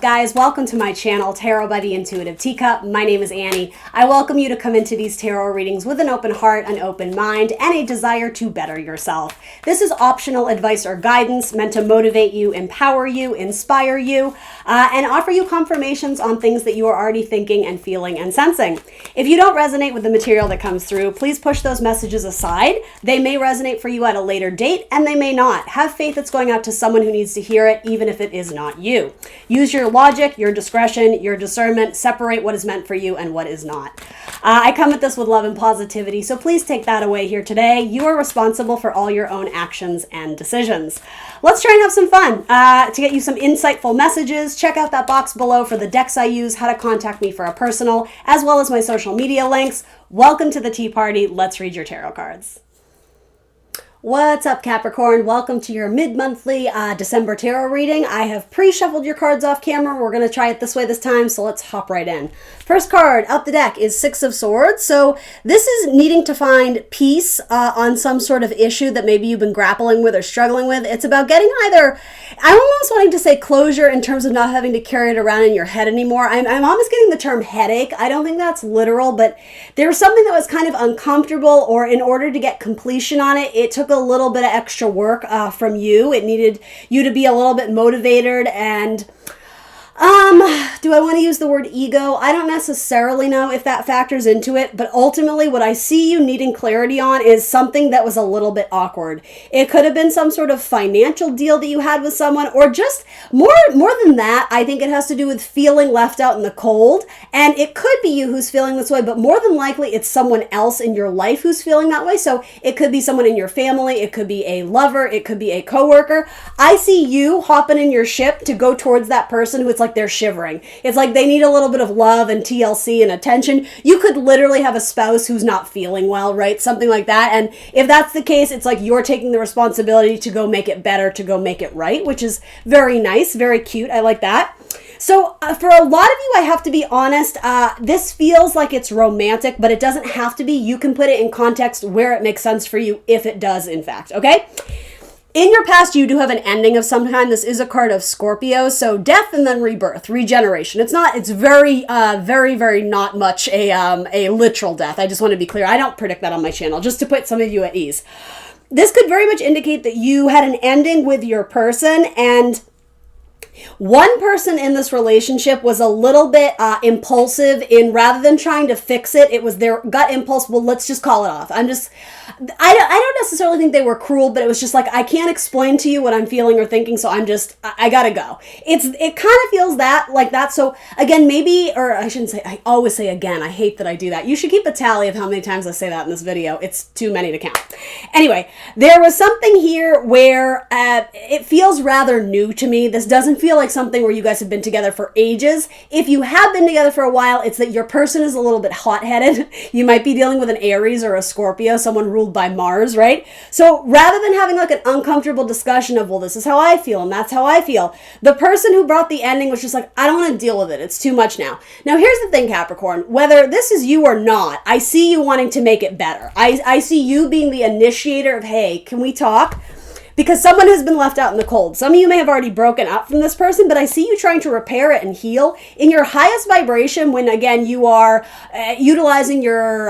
guys? Welcome to my channel, Tarot by the Intuitive Teacup. My name is Annie. I welcome you to come into these tarot readings with an open heart, an open mind, and a desire to better yourself. This is optional advice or guidance meant to motivate you, empower you, inspire you, and offer you confirmations on things that you are already thinking and feeling and sensing. If you don't resonate with the material that comes through, please push those messages aside. They may resonate for you at a later date, and they may not. Have faith it's going out to someone who needs to hear it, even if it is not you. Use your logic, your discretion, your discernment. Separate what is meant for you and what is not. I come at this with love and positivity, so please take that away here today. You are responsible for all your own actions and decisions. Let's try and have some fun. To get you some insightful messages, check out that box below for the decks I use, how to contact me for a personal, as well as my social media links. Welcome to the tea party. Let's read your tarot cards. What's up, Capricorn? Welcome to your mid-monthly December tarot reading. I have pre-shuffled your cards off camera. We're going to try it this way this time, so let's hop right in. First card out the deck is Six of Swords. So this is needing to find peace on some sort of issue that maybe you've been grappling with or struggling with. It's about getting either, I'm almost wanting to say closure in terms of not having to carry it around in your head anymore. I'm almost getting the term headache. I don't think that's literal, but there was something that was kind of uncomfortable, or in order to get completion on it, it took a little bit of extra work from you. It needed you to be a little bit motivated and do I want to use the word ego? I don't necessarily know if that factors into it, but ultimately what I see you needing clarity on is something that was a little bit awkward. It could have been some sort of financial deal that you had with someone, or just more than that. I think it has to do with feeling left out in the cold, and it could be you who's feeling this way, but more than likely it's someone else in your life who's feeling that way. So it could be someone in your family, it could be a lover, it could be a coworker. I see you hopping in your ship to go towards that person who it's like they're shivering. It's like they need a little bit of love and TLC and attention. You could literally have a spouse who's not feeling well, right? Something like that. And if that's the case, it's like you're taking the responsibility to go make it better, to go make it right, which is very nice, very cute. I like that. So for a lot of you, I have to be honest, this feels like it's romantic, but it doesn't have to be. You can put it in context where it makes sense for you, if it does, in fact, okay? In your past, you do have an ending of some kind. This is a card of Scorpio, so death and then rebirth, regeneration. It's very, very not much a literal death. I just want to be clear. I don't predict that on my channel, just to put some of you at ease. This could very much indicate that you had an ending with your person, and one person in this relationship was a little bit impulsive in, rather than trying to fix it, it was their gut impulse. Well, let's just call it off. I don't necessarily think they were cruel, but it was just like, I can't explain to you what I'm feeling or thinking, so I gotta go. It kind of feels like that. So again, maybe, or I shouldn't say, I always say again, I hate that I do that. You should keep a tally of how many times I say that in this video. It's too many to count. Anyway, there was something here where it feels rather new to me. This doesn't feel like something where you guys have been together for ages. If you have been together for a while, it's that your person is a little bit hot-headed. You might be dealing with an Aries or a Scorpio, someone ruled by Mars, right? So rather than having like an uncomfortable discussion of, well, this is how I feel and that's how I feel, the person who brought the ending was just like, I don't want to deal with it. It's too much now. Now, here's the thing, Capricorn, whether this is you or not, I see you wanting to make it better. I see you being the initiator of, hey, can we talk? Because someone has been left out in the cold. Some of you may have already broken up from this person, but I see you trying to repair it and heal in your highest vibration when, again, you are utilizing your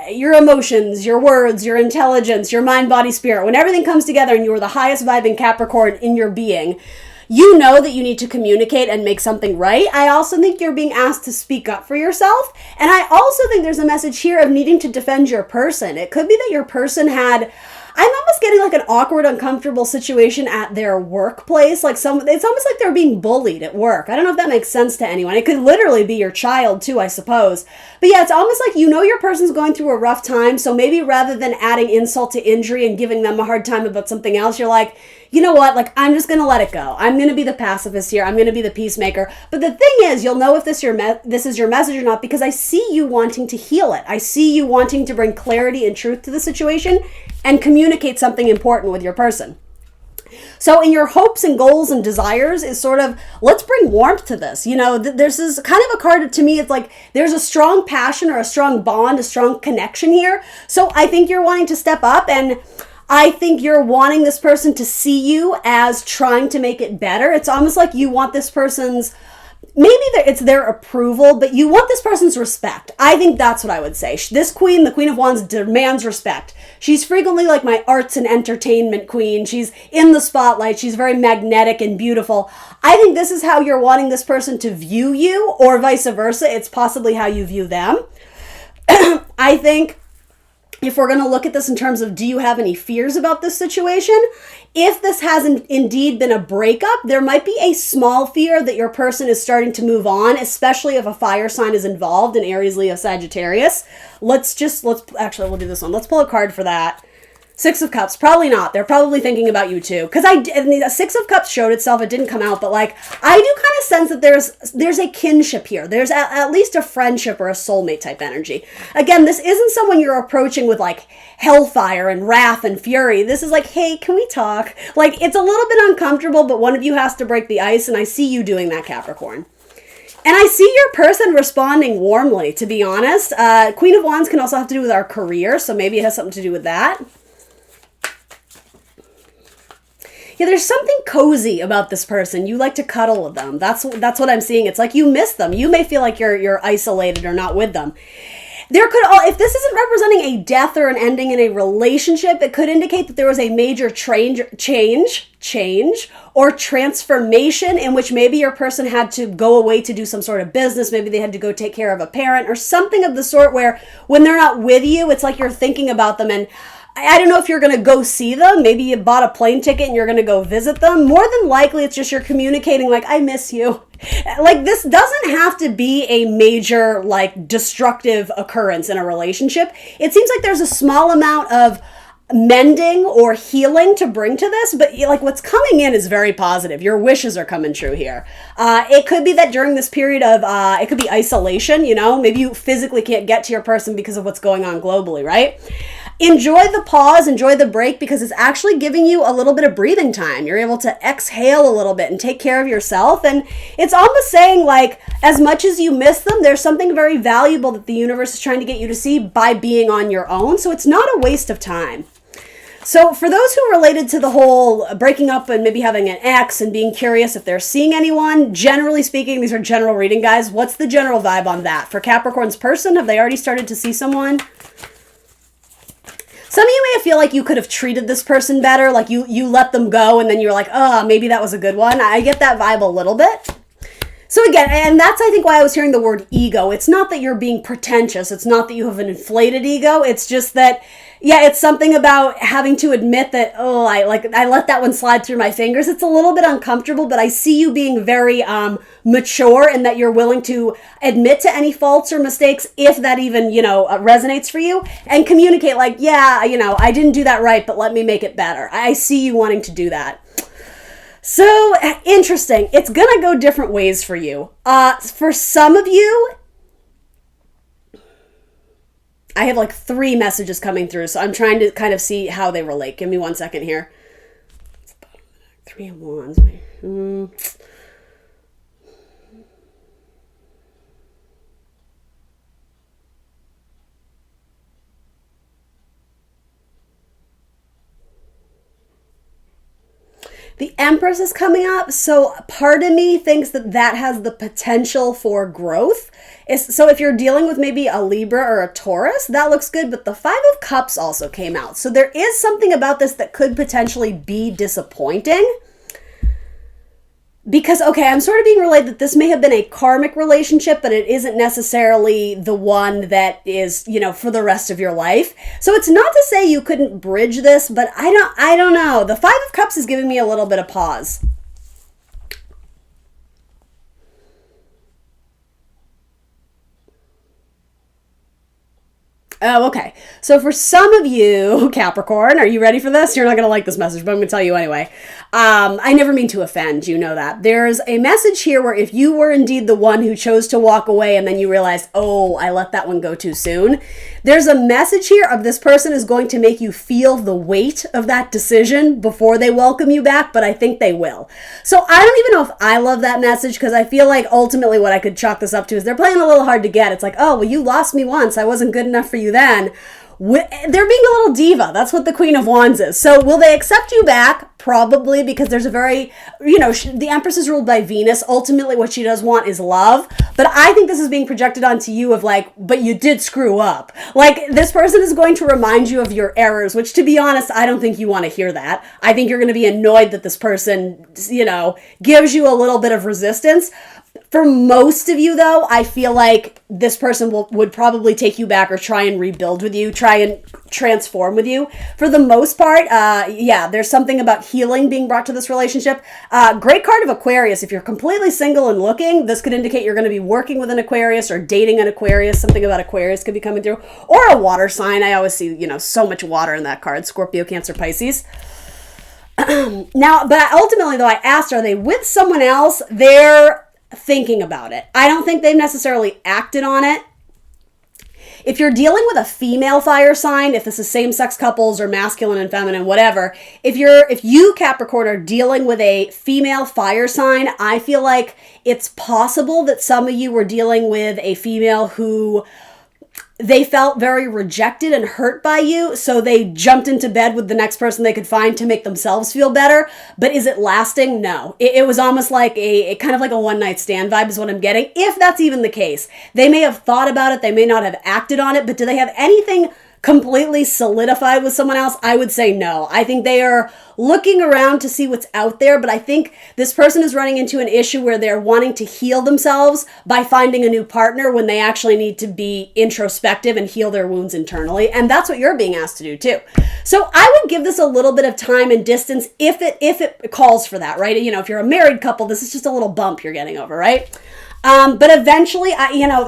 emotions, your words, your intelligence, your mind, body, spirit. When everything comes together and you are the highest vibing Capricorn in your being, you know that you need to communicate and make something right. I also think you're being asked to speak up for yourself. And I also think there's a message here of needing to defend your person. It could be that your person had, I'm almost getting like an awkward, uncomfortable situation at their workplace. It's almost like they're being bullied at work. I don't know if that makes sense to anyone. It could literally be your child too, I suppose. But yeah, it's almost like you know your person's going through a rough time. So maybe rather than adding insult to injury and giving them a hard time about something else, you're like, you know what, like, I'm just going to let it go. I'm going to be the pacifist here. I'm going to be the peacemaker. But the thing is, you'll know if this is your message or not, because I see you wanting to heal it. I see you wanting to bring clarity and truth to the situation and communicate something important with your person. So in your hopes and goals and desires is sort of, let's bring warmth to this. You know, there's this kind of a card to me. It's like there's a strong passion or a strong bond, a strong connection here. So I think you're wanting to step up, and I think you're wanting this person to see you as trying to make it better. It's almost like you want this person's, maybe it's their approval, but you want this person's respect. I think that's what I would say. This queen, the Queen of Wands, demands respect. She's frequently like my arts and entertainment queen. She's in the spotlight. She's very magnetic and beautiful. I think this is how you're wanting this person to view you, or vice versa. It's possibly how you view them. I think if we're going to look at this in terms of, do you have any fears about this situation? If this hasn't indeed been a breakup, there might be a small fear that your person is starting to move on, especially if a fire sign is involved in Aries, Leo, Sagittarius. We'll do this one. Let's pull a card for that. Six of Cups, probably not. They're probably thinking about you too. Because the Six of Cups showed itself. It didn't come out, but like, I do kind of sense that there's a kinship here. There's at least a friendship or a soulmate type energy. Again, this isn't someone you're approaching with like hellfire and wrath and fury. This is like, hey, can we talk? Like, it's a little bit uncomfortable, but one of you has to break the ice, and I see you doing that, Capricorn. And I see your person responding warmly, to be honest. Queen of Wands can also have to do with our career, so maybe it has something to do with that. Yeah, there's something cozy about this person. You like to cuddle with them. That's what I'm seeing. It's like you miss them. You may feel like you're isolated or not with them. If this isn't representing a death or an ending in a relationship, it could indicate that there was a major change or transformation in which maybe your person had to go away to do some sort of business. Maybe they had to go take care of a parent or something of the sort, where when they're not with you, it's like you're thinking about them. And I don't know if you're going to go see them. Maybe you bought a plane ticket and you're going to go visit them. More than likely, it's just you're communicating like, I miss you. Like, this doesn't have to be a major, like, destructive occurrence in a relationship. It seems like there's a small amount of mending or healing to bring to this, but like what's coming in is very positive. Your wishes are coming true here. It could be that during this period of, it could be isolation, maybe you physically can't get to your person because of what's going on globally, right? Enjoy the pause, enjoy the break, because it's actually giving you a little bit of breathing time. You're able to exhale a little bit and take care of yourself. And it's almost saying, like, as much as you miss them, there's something very valuable that the universe is trying to get you to see by being on your own. So it's not a waste of time. So for those who related to the whole breaking up and maybe having an ex and being curious if they're seeing anyone, generally speaking, these are general reading, guys. What's the general vibe on that? For Capricorn's person, have they already started to see someone? Some of you may feel like you could have treated this person better, like you let them go and then you're like, oh, maybe that was a good one. I get that vibe a little bit. So again, and that's, I think, why I was hearing the word ego. It's not that you're being pretentious. It's not that you have an inflated ego. It's just that, yeah, it's something about having to admit that, oh, I let that one slide through my fingers. It's a little bit uncomfortable, but I see you being very mature, and that you're willing to admit to any faults or mistakes if that even, resonates for you, and communicate like, yeah, I didn't do that right, but let me make it better. I see you wanting to do that. So interesting. It's going to go different ways for you. For some of you, I have like 3 messages coming through, so I'm trying to kind of see how they relate. Give me 1 second here. 3 of Wands. The Empress is coming up, so part of me thinks that has the potential for growth. So if you're dealing with maybe a Libra or a Taurus, that looks good, but the 5 of Cups also came out. So there is something about this that could potentially be disappointing. Because, okay, I'm sort of being relayed that this may have been a karmic relationship, but it isn't necessarily the one that is, for the rest of your life. So it's not to say you couldn't bridge this, but I don't know. The 5 of Cups is giving me a little bit of pause. Oh, okay. So for some of you, Capricorn, are you ready for this? You're not going to like this message, but I'm going to tell you anyway. I never mean to offend, you know that. There's a message here where if you were indeed the one who chose to walk away and then you realize, oh, I let that one go too soon, there's a message here of this person is going to make you feel the weight of that decision before they welcome you back, but I think they will. So I don't even know if I love that message, because I feel like ultimately what I could chalk this up to is they're playing a little hard to get. It's like, oh, well, you lost me once. I wasn't good enough for you then. they're being a little diva. That's what the Queen of Wands is. So will they accept you back? Probably, because there's a very, the Empress is ruled by Venus. Ultimately, what she does want is love. But I think this is being projected onto you of like, but you did screw up. Like, this person is going to remind you of your errors, which, to be honest, I don't think you want to hear that. I think you're going to be annoyed that this person, gives you a little bit of resistance. For most of you, though, I feel like this person would probably take you back or try and rebuild with you, try and transform with you. For the most part, there's something about healing being brought to this relationship. Great card of Aquarius. If you're completely single and looking, this could indicate you're going to be working with an Aquarius or dating an Aquarius. Something about Aquarius could be coming through. Or a water sign. I always see, so much water in that card. Scorpio, Cancer, Pisces. Now, but ultimately, though, I asked, are they with someone else? They're thinking about it. I don't think they've necessarily acted on it. If you're dealing with a female fire sign, if this is same-sex couples or masculine and feminine, whatever, if you Capricorn are dealing with a female fire sign, I feel like it's possible that some of you were dealing with a female who they felt very rejected and hurt by you, so they jumped into bed with the next person they could find to make themselves feel better. But is it lasting? No. It was almost like a kind of like a one-night stand vibe is what I'm getting, if that's even the case. They may have thought about it, they may not have acted on it, but do they have anything completely solidified with someone else? I would say no. I think they are looking around to see what's out there, but I think this person is running into an issue where they're wanting to heal themselves by finding a new partner when they actually need to be introspective and heal their wounds internally. And that's what you're being asked to do too. So I would give this a little bit of time and distance if it calls for that, right? If you're a married couple, this is just a little bump you're getting over, right? But eventually,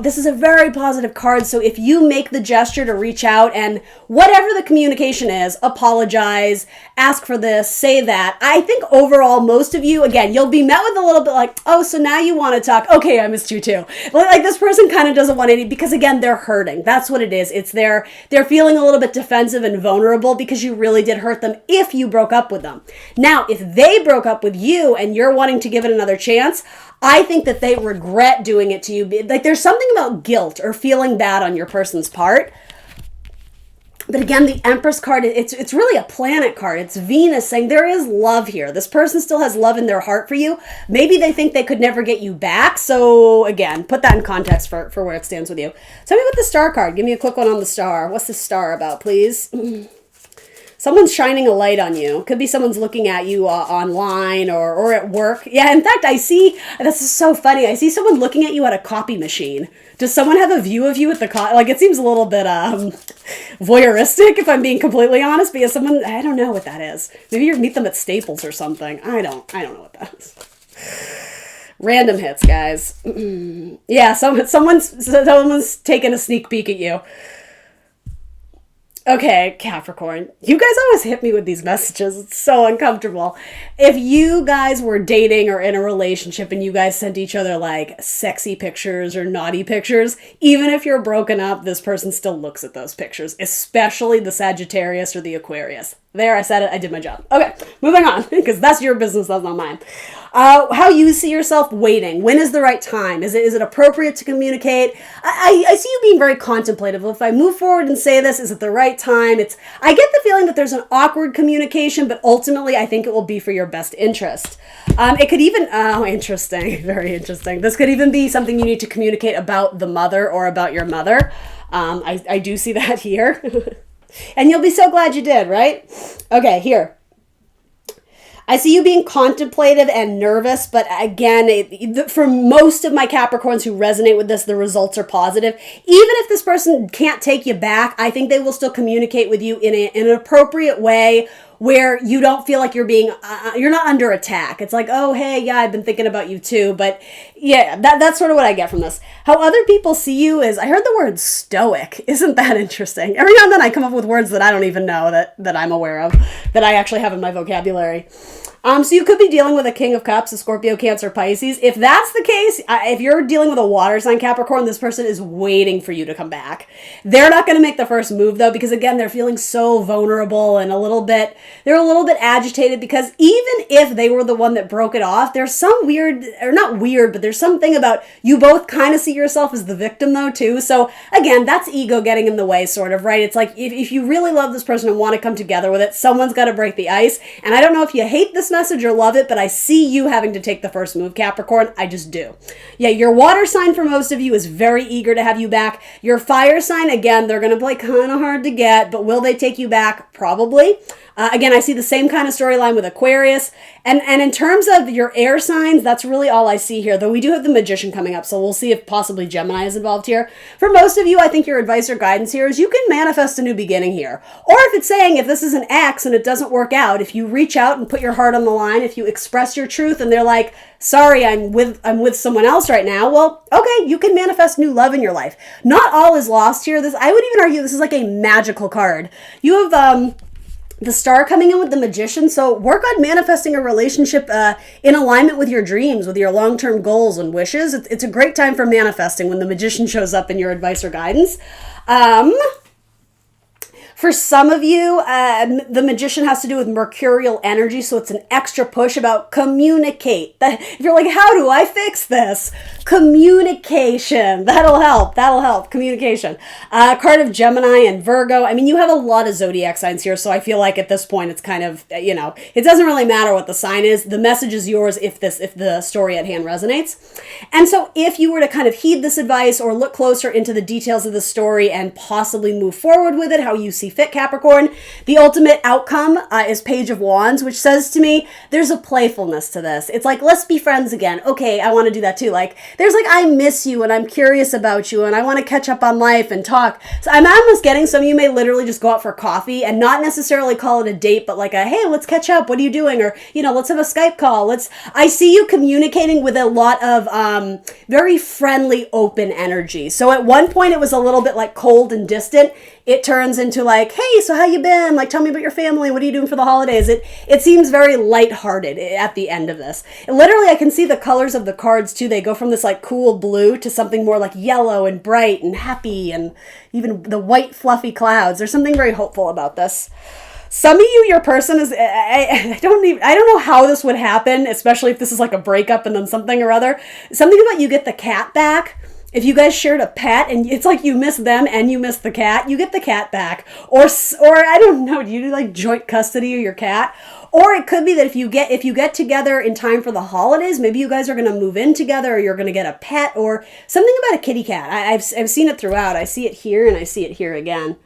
this is a very positive card. So if you make the gesture to reach out and whatever the communication is, apologize, ask for this, say that, I think overall, most of you, again, you'll be met with a little bit like, oh, so now you want to talk. Okay, I missed you too. Like this person kind of doesn't want any, because again, they're hurting. That's what it is. It's they're feeling a little bit defensive and vulnerable because you really did hurt them if you broke up with them. Now, if they broke up with you and you're wanting to give it another chance, I think that they regret doing it to you. Like there's something about guilt or feeling bad on your person's part. But again, the Empress card, it's really a planet card. It's Venus saying there is love here. This person still has love in their heart for you. Maybe they think they could never get you back. So again, put that in context for where it stands with you. Tell me about the Star card. Give me a quick one on the Star. What's the Star about, please? Someone's shining a light on you. Could be someone's looking at you online or at work. Yeah, in fact, this is so funny. I see someone looking at you at a copy machine. Does someone have a view of you at the like, it seems a little bit voyeuristic, if I'm being completely honest, because I don't know what that is. Maybe you meet them at Staples or something. I don't know what that is. Random hits, guys. Yeah, someone's taking a sneak peek at you. Okay, Capricorn, you guys always hit me with these messages. It's so uncomfortable. If you guys were dating or in a relationship and you guys sent each other like sexy pictures or naughty pictures, even if you're broken up, this person still looks at those pictures, especially the Sagittarius or the Aquarius. There, I said it. I did my job. Okay, moving on, because that's your business. That's not mine. How you see yourself waiting. When is the right time? Is it appropriate to communicate? I see you being very contemplative. If I move forward and say this, is it the right time? I get the feeling that there's an awkward communication, but ultimately I think it will be for your best interest. It could even, interesting, very interesting. This could even be something you need to communicate about the mother or about your mother. I do see that here. And you'll be so glad you did, right? Okay, here. I see you being contemplative and nervous, but again, for most of my Capricorns who resonate with this, the results are positive. Even if this person can't take you back, I think they will still communicate with you in an appropriate way where you don't feel like you're not under attack. It's like, oh, hey, yeah, I've been thinking about you too. But yeah, that's sort of what I get from this. How other people see you is, I heard the word stoic. Isn't that interesting? Every now and then I come up with words that I don't even know that I'm aware of, that I actually have in my vocabulary. So you could be dealing with a King of Cups, a Scorpio, Cancer, Pisces. If that's the case, if you're dealing with a water sign Capricorn, this person is waiting for you to come back. They're not going to make the first move though, because again, they're feeling so vulnerable and they're a little bit agitated, because even if they were the one that broke it off, there's some weird, or not weird, but there's something about you both kind of see yourself as the victim though too. So again, that's ego getting in the way sort of, right? It's like if you really love this person and want to come together with it, someone's got to break the ice. And I don't know if you hate this message or love it, but I see you having to take the first move, Capricorn. I just do. Yeah, your water sign for most of you is very eager to have you back. Your fire sign, again, they're going to play kind of hard to get, but will they take you back? Probably. Again, I see the same kind of storyline with Aquarius. And in terms of your air signs, that's really all I see here, though we do have the Magician coming up, so we'll see if possibly Gemini is involved here. For most of you, I think your advice or guidance here is you can manifest a new beginning here. Or if it's saying if this is an ex and it doesn't work out, if you reach out and put your heart on the line, if you express your truth and they're like, sorry, I'm with someone else right now, well, okay, you can manifest new love in your life. Not all is lost here. I would even argue this is like a magical card. You have the Star coming in with the Magician, so work on manifesting a relationship in alignment with your dreams, with your long-term goals and wishes. It's a great time for manifesting when the Magician shows up in your advice or guidance. For some of you, the Magician has to do with mercurial energy, so it's an extra push about communicate. If you're like, how do I fix this? Communication. That'll help. Communication. Card of Gemini and Virgo. I mean, you have a lot of zodiac signs here, so I feel like at this point it's kind of, it doesn't really matter what the sign is. The message is yours if the story at hand resonates. And so if you were to kind of heed this advice or look closer into the details of the story and possibly move forward with it, how you see fit, Capricorn, the ultimate outcome is Page of Wands, which says to me, there's a playfulness to this. It's like, let's be friends again. Okay, I want to do that too. Like, there's like, I miss you and I'm curious about you and I want to catch up on life and talk. So I'm almost getting some of you may literally just go out for coffee and not necessarily call it a date, but like hey, let's catch up. What are you doing? Or, let's have a Skype call. I see you communicating with a lot of very friendly, open energy. So at one point it was a little bit like cold and distant. It turns into like, hey, so how you been? Like, tell me about your family. What are you doing for the holidays? It seems very lighthearted at the end of this. And literally, I can see the colors of the cards too. They go from this like cool blue to something more like yellow and bright and happy, and even the white fluffy clouds. There's something very hopeful about this. Some of you, your person is, I don't know how this would happen, especially if this is like a breakup and then something or other. Something about you get the cat back. If you guys shared a pet and it's like you miss them and you miss the cat, you get the cat back. Or I don't know, do you do like joint custody of your cat? Or it could be that if you get together in time for the holidays, maybe you guys are going to move in together, or you're going to get a pet, or something about a kitty cat. I've seen it throughout. I see it here and I see it here again.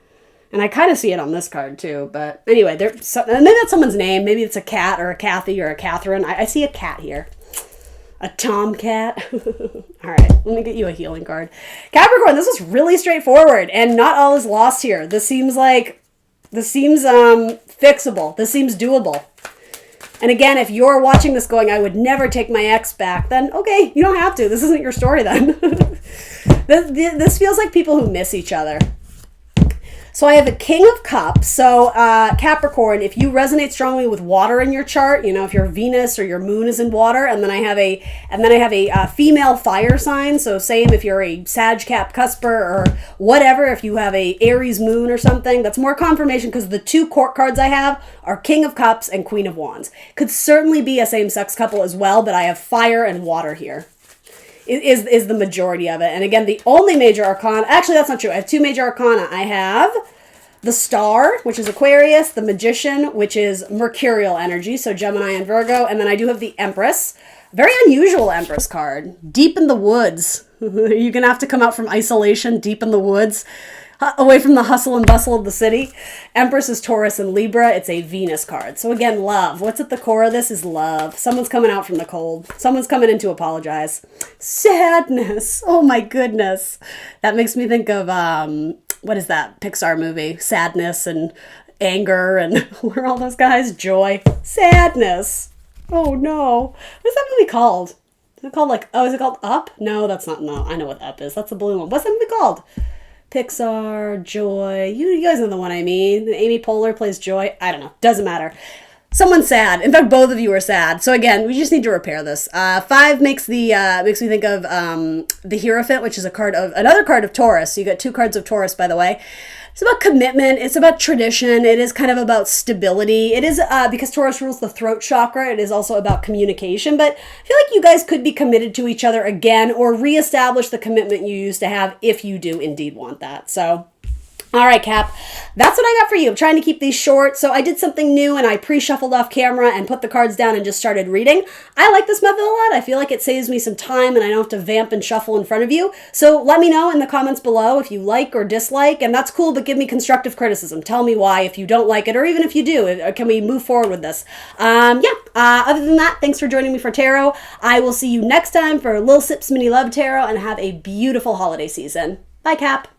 And I kind of see it on this card too. But anyway, maybe that's someone's name. Maybe it's a cat or a Kathy or a Catherine. I see a cat here. A tomcat. All right, let me get you a healing card. Capricorn, this is really straightforward and not all is lost here. This seems fixable. This seems doable. And again, if you're watching this going, I would never take my ex back, then okay, you don't have to. This isn't your story then. This feels like people who miss each other. So I have a King of Cups. So Capricorn, if you resonate strongly with water in your chart, if your Venus or your moon is in water, and then I have a female fire sign. So same if you're a Sag, Cap, Cusper, or whatever. If you have a Aries moon or something, that's more confirmation, because the two court cards I have are King of Cups and Queen of Wands. Could certainly be a same-sex couple as well, but I have fire and water here. Is the majority of it. And again, the only major arcana, actually that's not true. I have two major arcana. I have the Star, which is Aquarius, the Magician, which is mercurial energy, so Gemini and Virgo, and then I do have the Empress. Very unusual Empress card. Deep in the woods. You're going to have to come out from isolation, deep in the woods, away from the hustle and bustle of the city. Empress is Taurus and Libra. It's a Venus card. So again, love. What's at the core of this is love. Someone's coming out from the cold. Someone's coming in to apologize. Sadness. Oh my goodness. That makes me think of, what is that Pixar movie? Sadness and anger and what are all those guys? Joy. Sadness. Oh no. What's that movie called? Is it called is it called Up? No, that's not, no. I know what Up is. That's the blue one. What's that movie called? Pixar, Joy. You guys know the one I mean. Amy Poehler plays Joy. I don't know. Doesn't matter. Someone's sad. In fact, both of you are sad. So again, we just need to repair this. 5 makes me think of the Hierophant, which is another card of Taurus. So you got 2 cards of Taurus, by the way. It's about commitment. It's about tradition. It is kind of about stability. It is, because Taurus rules the throat chakra, it is also about communication. But I feel like you guys could be committed to each other again or reestablish the commitment you used to have if you do indeed want that. So, all right, Cap, that's what I got for you. I'm trying to keep these short, so I did something new and I pre-shuffled off camera and put the cards down and just started reading. I like this method a lot. I feel like it saves me some time and I don't have to vamp and shuffle in front of you. So let me know in the comments below if you like or dislike, and that's cool, but give me constructive criticism. Tell me why if you don't like it, or even if you do. Can we move forward with this? Other than that, thanks for joining me for tarot. I will see you next time for Lil Sips Mini Love Tarot, and have a beautiful holiday season. Bye, Cap.